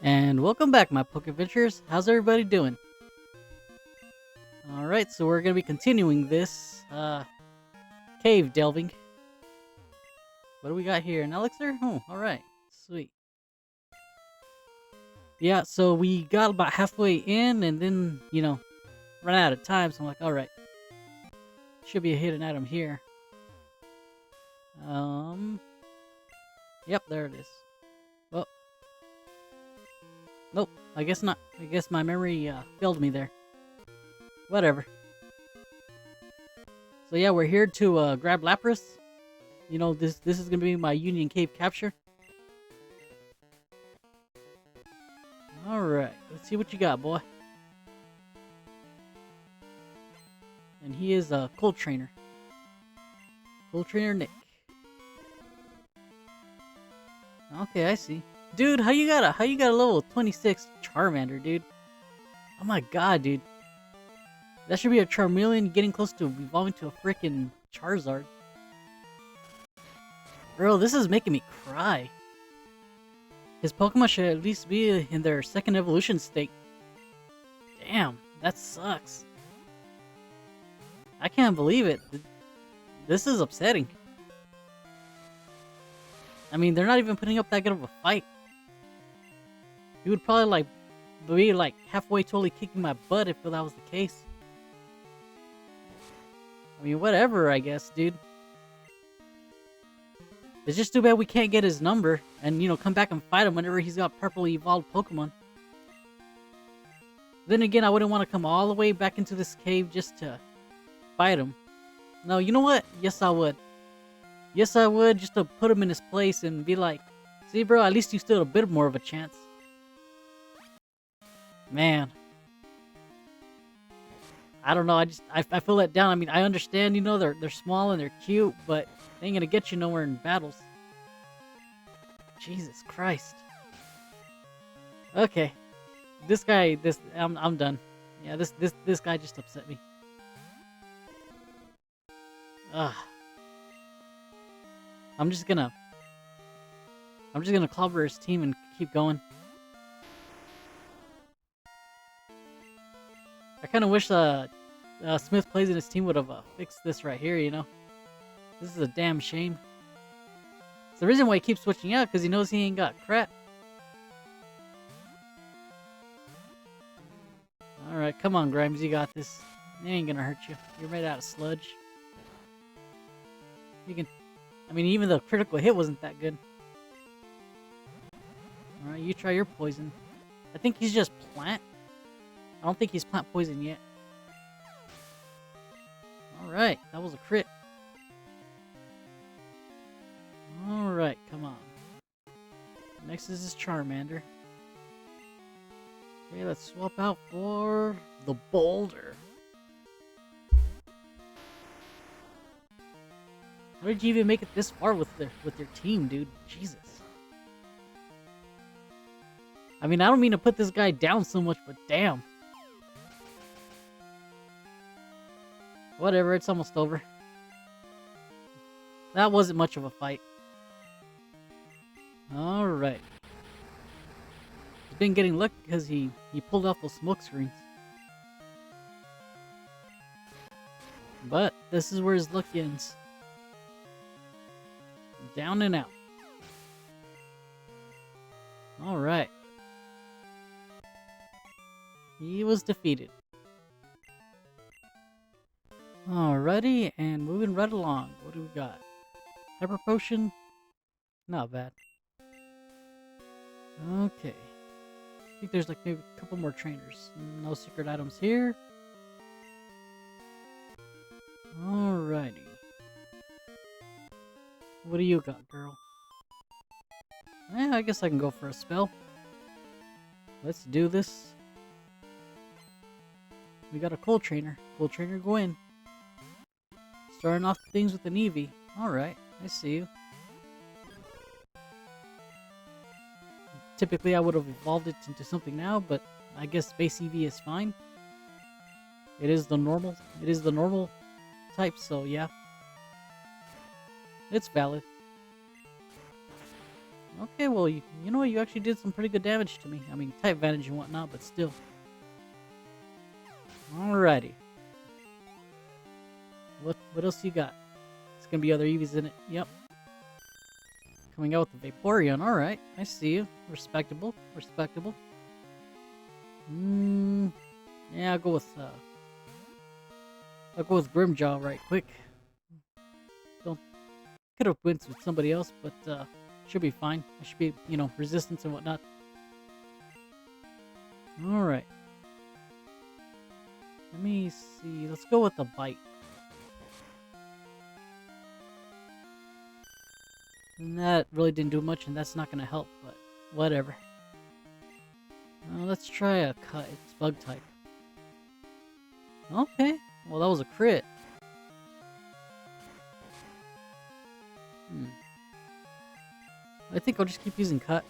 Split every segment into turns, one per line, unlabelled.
And welcome back, my Poke Adventurers. How's everybody doing? Alright, so we're gonna be continuing this cave delving. What do we got here? An elixir? Oh, alright. Sweet. Yeah, so we got about halfway in and then, ran out of time, so I'm like, alright. Should be a hidden item here. Yep, there it is. Oh. Nope, I guess not. I guess my memory failed me there. Whatever. So yeah, we're here to grab Lapras. This is gonna be my Union Cave capture. All right, let's see what you got, boy. And he is a cold trainer. Cold trainer Nick. Okay, I see. Dude, how you got a level 26 Charmander, dude? Oh my god, dude. That should be a Charmeleon getting close to evolving to a freaking Charizard. Bro, this is making me cry. His Pokemon should at least be in their second evolution state. Damn, that sucks. I can't believe it. This is upsetting. I mean, they're not even putting up that good of a fight. He would probably be halfway totally kicking my butt if that was the case. I mean, whatever, I guess, dude. It's just too bad we can't get his number and, come back and fight him whenever he's got properly evolved Pokemon. Then again, I wouldn't want to come all the way back into this cave just to fight him. No, you know what? Yes, I would. Yes, I would, just to put him in his place and be like, see, bro, at least you still have a bit more of a chance. Man. I don't know, I feel let down. I mean, I understand, they're small and they're cute, but they ain't gonna get you nowhere in battles. Jesus Christ. Okay. I'm done. Yeah, this guy just upset me. Ugh. I'm just gonna clobber his team and keep going. I kind of wish Smith plays in his team would have fixed this right here, This is a damn shame. It's the reason why he keeps switching out, because he knows he ain't got crap. Alright, come on, Grimes, you got this. It ain't gonna hurt you. You're made out of sludge. I mean, even the critical hit wasn't that good. Alright, you try your poison. I think he's just plant. I don't think he's plant poison yet. Alright, that was a crit. Alright, come on. Next is his Charmander. Okay, let's swap out for the Boulder. How did you even make it this far with your team, dude? Jesus. I mean, I don't mean to put this guy down so much, but damn. Whatever, it's almost over. That wasn't much of a fight. Alright. He's been getting lucky because he pulled off those smoke screens. But this is where his luck ends. Down and out. Alright. He was defeated. Alrighty, and moving right along. What do we got? Hyper Potion? Not bad. Okay. I think there's maybe a couple more trainers. No secret items here. Alrighty. What do you got, girl? I guess I can go for a spell. Let's do this. We got a cold trainer. Cold trainer, go in. Starting off things with an Eevee. Alright, I see you. Typically, I would have evolved it into something now, but I guess base Eevee is fine. It is the normal type, so yeah. It's valid. Okay, well, you know what? You actually did some pretty good damage to me. I mean, type advantage and whatnot, but still. Alrighty. What else you got? It's gonna be other Eevees in it. Yep. Coming out with the Vaporeon. Alright, I see you. Respectable. Respectable. Yeah, I'll go with Grimjaw right quick. Don't could have went with somebody else, but should be fine. I should be, resistance and whatnot. Alright. Let me see. Let's go with the bite. And that really didn't do much, and that's not going to help, but whatever. Let's try a cut. It's bug type. Okay. Well, that was a crit. I think I'll just keep using cut.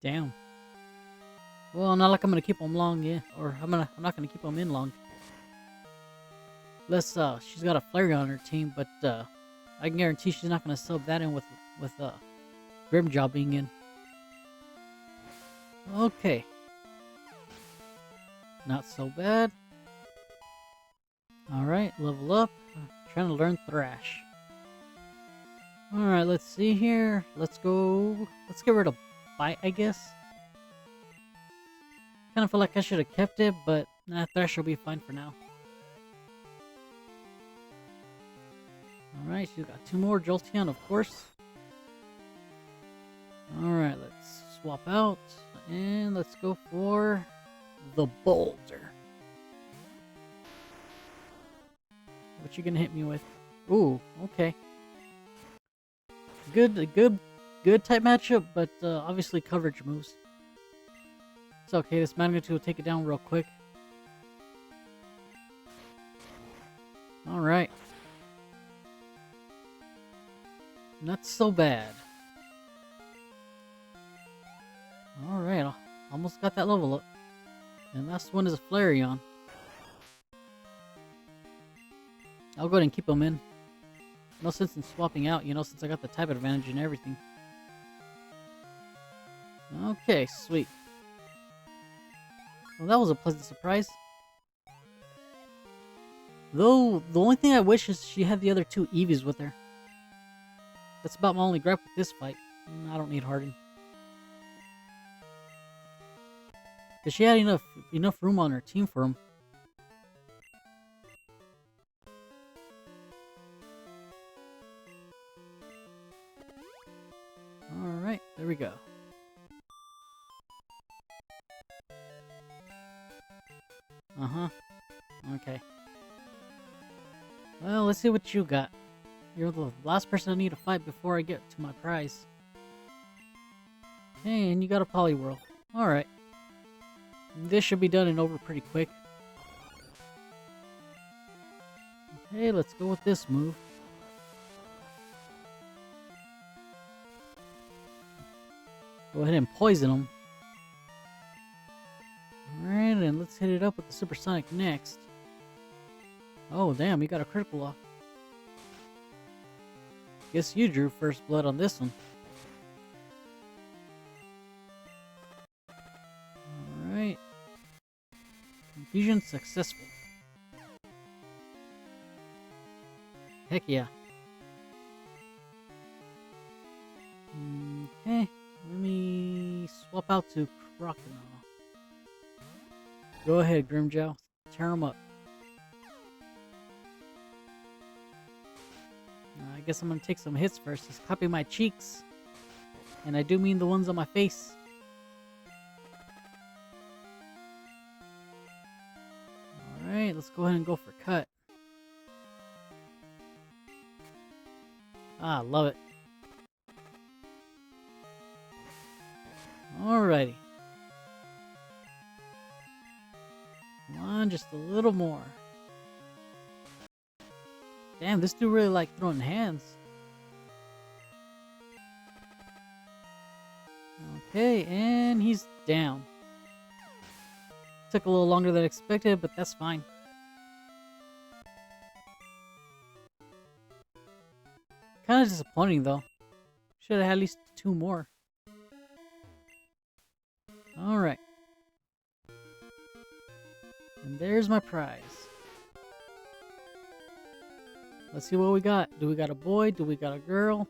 Damn. Well, not like I'm gonna keep them long, yeah. Or I'm not gonna keep them in long. Unless she's got a Flareon on her team, but I can guarantee she's not gonna sub that in with Grimjaw being in. Okay. Not so bad. Alright, level up. Trying to learn Thrash. Alright, let's see here. Let's get rid of Bite, I guess. Kind of feel like I should have kept it, but Thrash will be fine for now. Alright, she's got 2 more. Jolteon, of course. Alright, let's swap out. And let's go for the Boulder. What you gonna hit me with? Ooh, okay. Good type matchup, but obviously coverage moves. It's okay, this magnitude will take it down real quick. Alright. Not so bad. Alright, almost got that level up. And last one is a Flareon. I'll go ahead and keep them in. No sense in swapping out, since I got the type advantage and everything. Okay, sweet. Well, that was a pleasant surprise. Though, the only thing I wish is she had the other 2 Eevees with her. That's about my only gripe with this fight. I don't need Harden. Because she had enough room on her team for him. Alright, there we go. Okay. Well, let's see what you got. You're the last person I need to fight before I get to my prize. Hey, and you got a Poliwhirl. Alright. This should be done and over pretty quick. Okay, let's go with this move. Go ahead and poison him. Alright, and let's hit it up with the Supersonic next. Oh, damn, you got a critical off. Guess you drew first blood on this one. Alright. Confusion successful. Heck yeah. Okay, let me swap out to Crocodile. Go ahead, Grimjaw. Tear him up. I guess I'm gonna take some hits first. Just copy my cheeks. And I do mean the ones on my face. Alright, let's go ahead and go for cut. Ah, love it. Alrighty. Come on, just a little more. Damn, this dude really like throwing hands. Okay, and he's down. Took a little longer than expected, but that's fine. kind of disappointing though. Should have had at least 2 more. Alright. And there's my prize. Let's see what we got. Do we got a boy? Do we got a girl?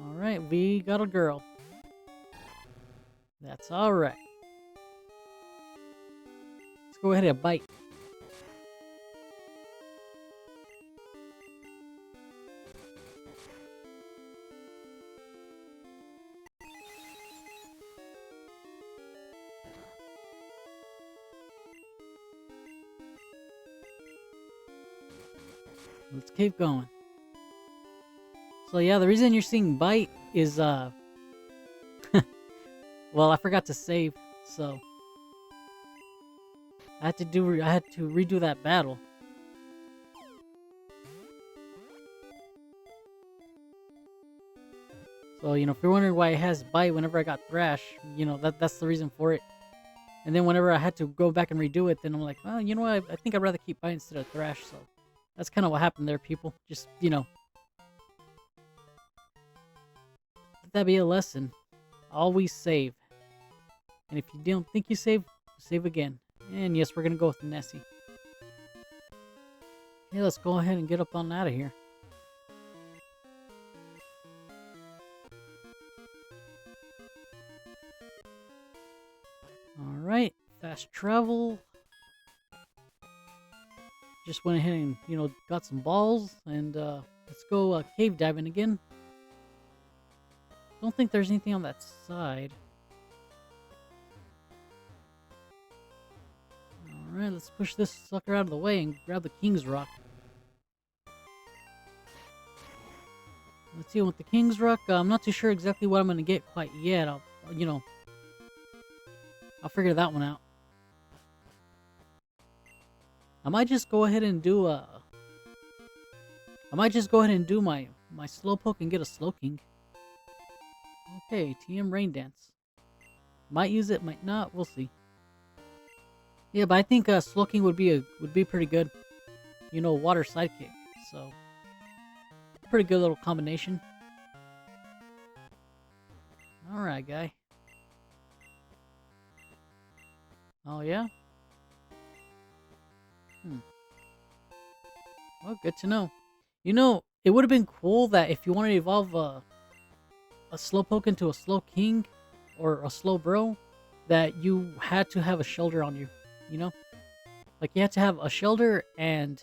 Alright, we got a girl. That's alright. Let's go ahead and bite. Let's keep going. So yeah, the reason you're seeing bite is well, I forgot to save, so I had to redo that battle. So, you know, if you're wondering why it has bite whenever I got thrash, you know, that's the reason for it. And then whenever I had to go back and redo it, then I'm like, well, you know what, I think I'd rather keep bite instead of thrash, so that's kind of what happened there, people. Just, you know, let that be a lesson. Always save. And if you don't think you save again. And yes, we're going to go with Nessie. Okay, let's go ahead and get up on out of here. Alright, fast travel. Just went ahead and, you know, got some balls. And let's go cave diving again. Don't think there's anything on that side. Alright, let's push this sucker out of the way and grab the King's Rock. Let's see, with the King's Rock, I'm not too sure exactly what I'm going to get quite yet. I'll figure that one out. I might just go ahead and do my Slowpoke and get a Slowking. Okay, TM Rain Dance. Might use it, might not. We'll see. Yeah, but I think Slowking would be pretty good. You know, water sidekick. So, pretty good little combination. All right, guy. Oh yeah. Well, good to know. You know, it would have been cool that if you wanted to evolve a Slowpoke into a Slowking or a Slowbro, that you had to have a Shelter on you. You know? Like, you had to have a Shelter and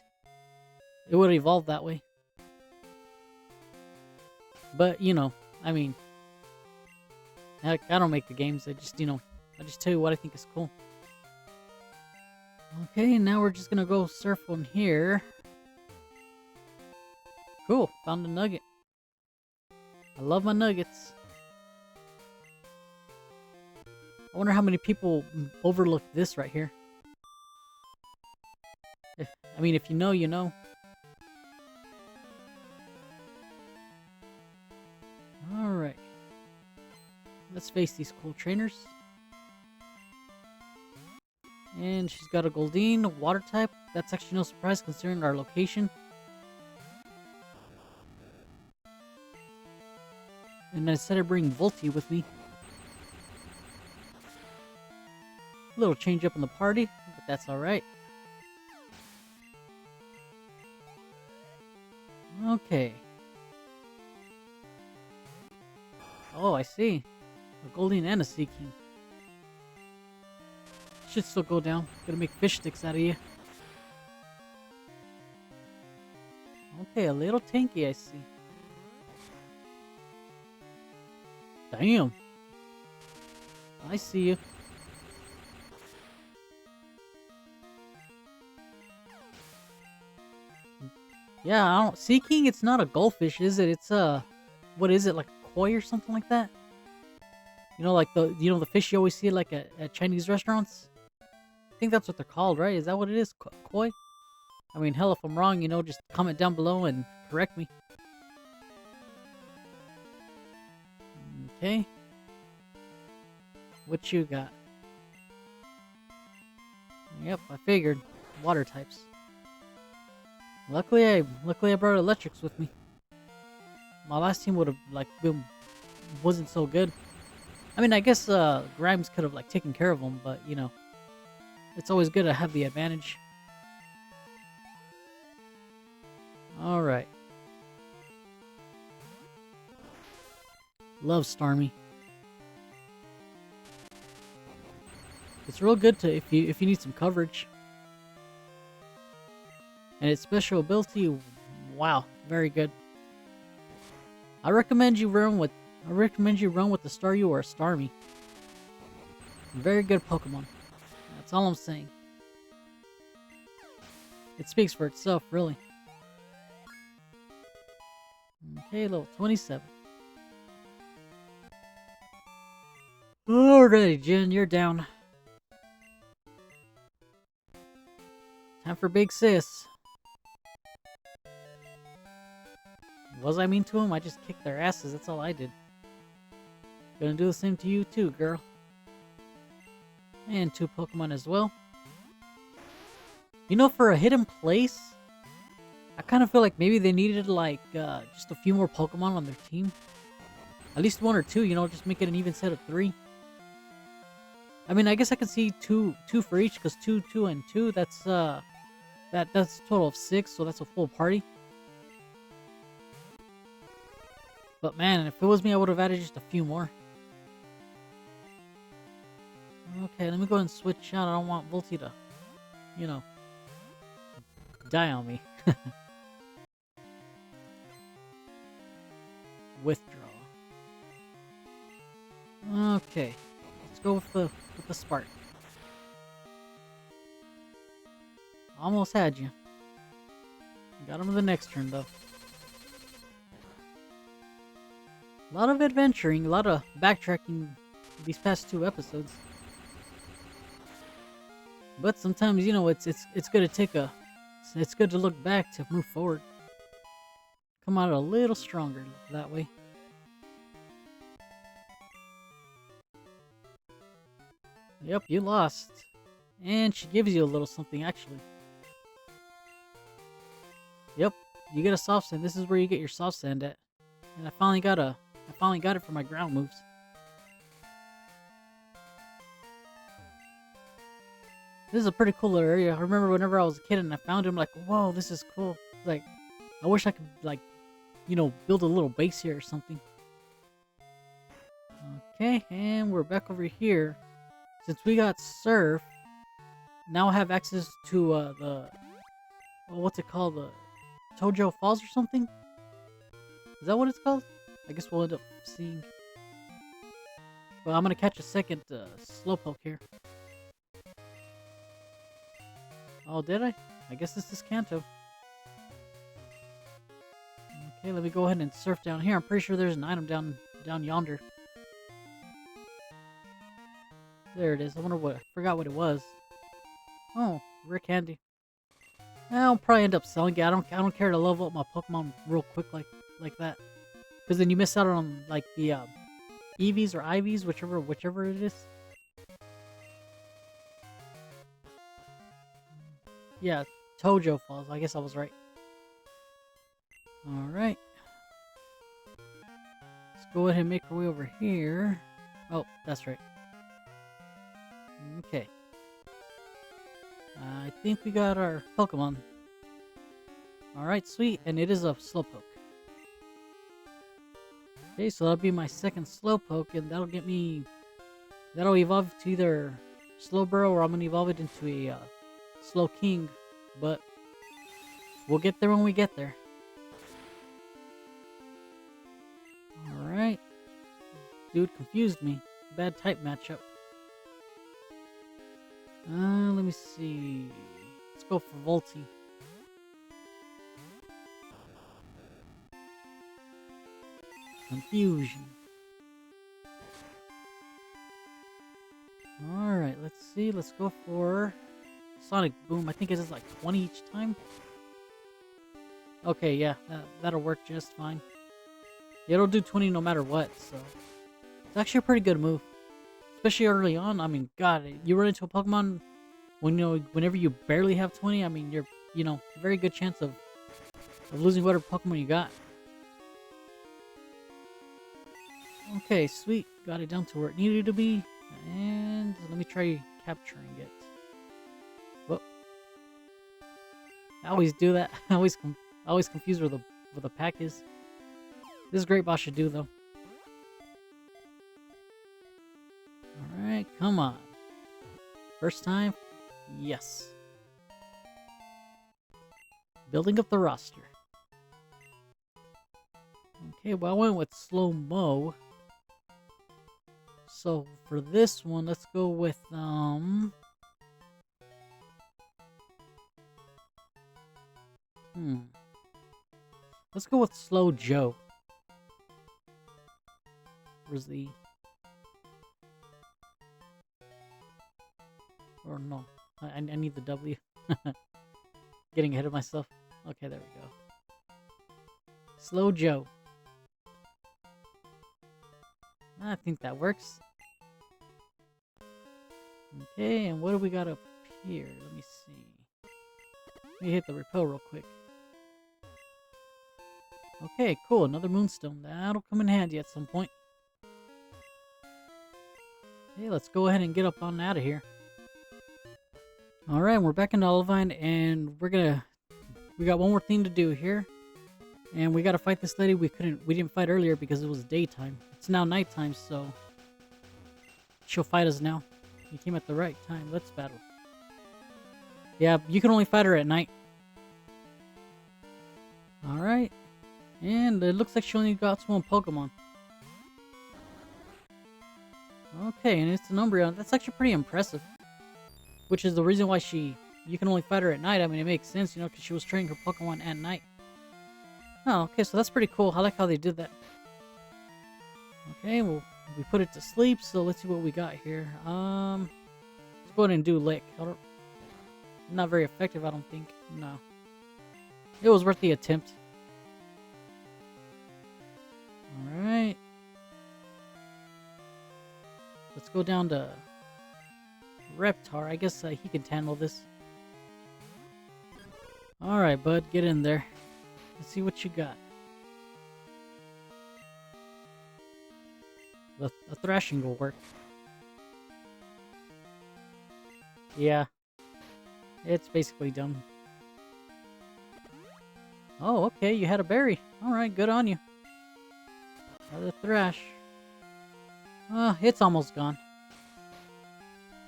it would evolve that way. But, you know, I mean, heck, I don't make the games. I just, you know, I just tell you what I think is cool. Okay, now we're just gonna go surf on here. Cool, found a nugget. I love my nuggets. I wonder how many people overlook this right here. If you know, you know. Alright. Let's face these cool trainers. And she's got a Goldeen, water type. That's actually no surprise considering our location. And I said I'd bring Volty with me. A little change up in the party, but that's alright. Okay. Oh, I see. A Goldeen and a Seaking. Should still go down. Gonna make fish sticks out of you. Okay, a little tanky, I see. Damn. I see you. Yeah, I don't. Seaking, it's not a goldfish, is it? It's what is it, like a koi or something like that? You know, like the fish you always see like at Chinese restaurants. I think that's what they're called, right? Is that what it is? Koi? I mean, hell, if I'm wrong, you know, just comment down below and correct me. Okay. What you got? Yep, I figured. Water types. Luckily I brought electrics with me. My last team would have like been wasn't so good. I mean, I guess Grimes could have like taken care of them, but you know, it's always good to have the advantage. All right. Love Starmie. It's real good to if you need some coverage. And its special ability, wow, very good. I recommend you run with the Staryu or a Starmie. Very good Pokemon. That's all I'm saying. It speaks for itself, really. Okay, level 27. Alrighty, Jin, you're down. Time for Big Sis. Was I mean to him? I just kicked their asses, that's all I did. Gonna do the same to you too, girl. And 2 Pokemon as well. You know, for a hidden place, I kind of feel like maybe they needed like just a few more Pokemon on their team. At least 1 or 2, you know, just make it an even set of 3. I mean, I guess I can see two for each, because 2, 2, and 2, that's that's a total of 6, so that's a full party. But man, if it was me, I would have added just a few more. Okay, let me go ahead and switch out. I don't want Volty to, you know, die on me. Withdraw. Okay, let's go with the Spark. Almost had you. Got him the next turn though. A lot of adventuring, a lot of backtracking these past 2 episodes. But sometimes, you know, it's good to take a, it's good to look back to move forward. Come out a little stronger that way. Yep, you lost. And she gives you a little something, actually. Yep, you get a soft sand. This is where you get your soft sand at. And I finally got it for my ground moves. This is a pretty cool little area. I remember whenever I was a kid and I found him, like, whoa, this is cool. Like, I wish I could, like, you know, build a little base here or something. Okay, and we're back over here. Since we got Surf, now I have access to the, what's it called? The Tojo Falls or something? Is that what it's called? I guess we'll end up seeing. Well, I'm gonna catch a second Slowpoke here. Oh, did I? I guess this is Kanto. Okay, let me go ahead and surf down here. I'm pretty sure there's an item down yonder. There it is. I wonder what. I forgot what it was. Oh, rare candy. I'll probably end up selling it. I don't care to level up my Pokemon real quick like that. Because then you miss out on like the EVs or IVs, whichever it is. Yeah, Tojo Falls. I guess I was right. Alright. Let's go ahead and make our way over here. Oh, that's right. Okay. I think we got our Pokemon. Alright, sweet. And it is a Slowpoke. Okay, so that'll be my second Slowpoke, and that'll get me... That'll evolve to either Slowbro, or I'm going to evolve it into a Slowking, but we'll get there when we get there. Alright. Dude confused me. Bad type matchup. Let me see. Let's go for Volty. Confusion. Alright, let's see. Let's go for Sonic Boom. I think it is like 20 each time. Okay, yeah, that'll work just fine. Yeah, it'll do 20 no matter what, so it's actually a pretty good move. Especially early on. I mean, God, you run into a Pokemon when whenever you barely have 20, I mean, you're, very good chance of of losing whatever Pokemon you got. Okay, sweet. Got it down to where it needed to be. And let me try capturing it. Whoop. I always do that. I always confuse where the pack is. This great boss should do though. Alright, come on. First time? Yes. Building up the roster. Okay, well I went with slow-mo. So for this one, let's go with let's go with Slow Joe. Where's the... Or no. I need the W. Getting ahead of myself. Okay, there we go. Slow Joe. I think that works. Okay, and what do we got up here? Let me see. Let me hit the repel real quick. Okay, cool. Another moonstone. That'll come in handy at some point. Okay, let's go ahead and get up on out of here. Alright, we're back in Olivine, and we got one more thing to do here. And we gotta fight this lady we didn't fight earlier because it was daytime. It's now nighttime, so she'll fight us now. You came at the right time. Let's battle. Yeah, you can only fight her at night. Alright. And it looks like she only got one Pokemon. Okay, and it's an Umbreon. That's actually pretty impressive. Which is the reason why you can only fight her at night. I mean, it makes sense, you know, because she was training her Pokemon at night. Oh, okay, so that's pretty cool. I like how they did that. Okay, well, we put it to sleep, so let's see what we got here. Let's go ahead and do Lick. Not very effective, I don't think. No. It was worth the attempt. Alright. Let's go down to Reptar. I guess he can handle this. Alright, bud, get in there. Let's see what you got. The thrashing will work. Yeah. It's basically done. Oh, okay, you had a berry. Alright, good on you. Another thrash. It's almost gone.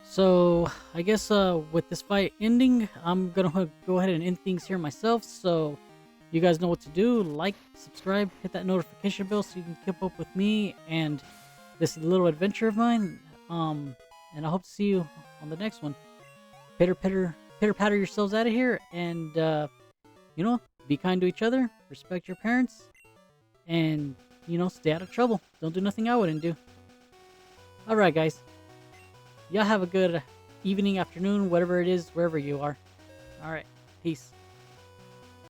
So, I guess with this fight ending, I'm gonna go ahead and end things here myself, so you guys know what to do. Like, subscribe, hit that notification bell so you can keep up with me and this little adventure of mine. And I hope to see you on the next one. Pitter patter yourselves out of here, and you know, be kind to each other, respect your parents, and you know, stay out of trouble. Don't do nothing I wouldn't do. Alright guys, y'all have a good evening, afternoon, whatever it is, wherever you are. Alright, peace.